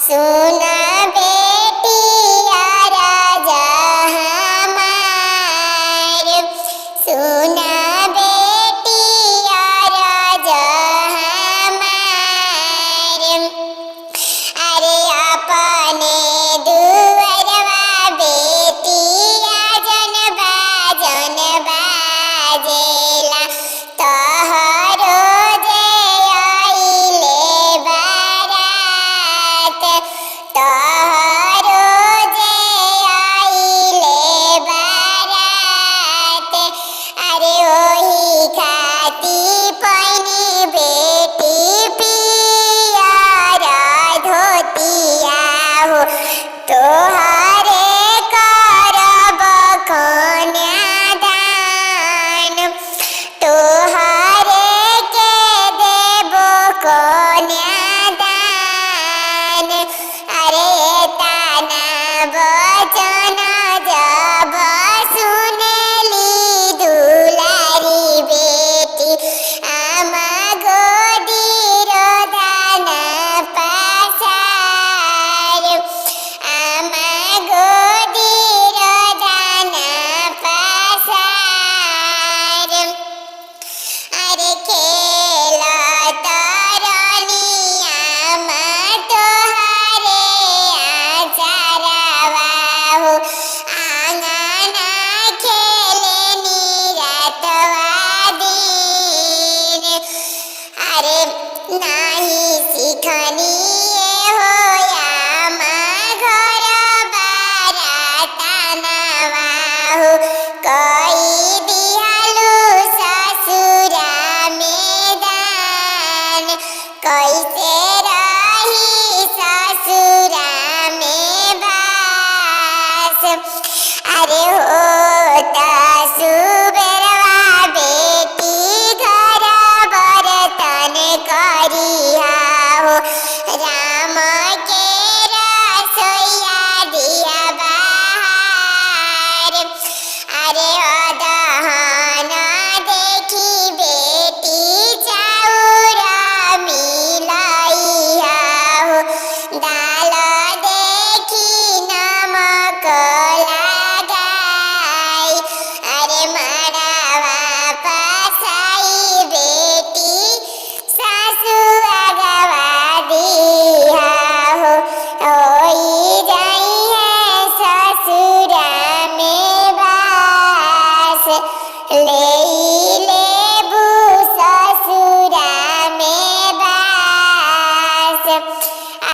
सुना बेटिया राजा हमार, सुना बेटिया राजा हमार। अरे अपने दुअरवा बेटिया जन बाजेला, तोहरो जे आइले बारात, तोहरो जे आइले बारात। अरे ओही खाती पैनी बेटी पियर धोतिया हो, तोहरे करब कन्यादान, तोहरे के देबो कन्यादान। अरे ताना बचन जब सुनली दुलारी बेटी, आमा गोदीर दान पासार, आमा गोदीर दान पासार। अरे खेलत रनिया तोहरे आचरवा हो, आंगना खेलनी रातवा दिन। अरे नाही सिखनी हो आमा घर बारातनवा हो, कई दिहलु ससुरा में दान, कैसे रही ससुरा में बास। अरे होता सुबेरवा बेटी घर बर्तन करिहा हो, राम के रसोइया दिया बाहर। अरे अदहन देखी बेटी चाउर मिलइहा हो, दाल देखी नमक लगाई। अरे मड़वा पसाई बेटी सासु अगवा दिहा हो, होई जाइए ससुरा में बास, लेबू ससुरा में बास।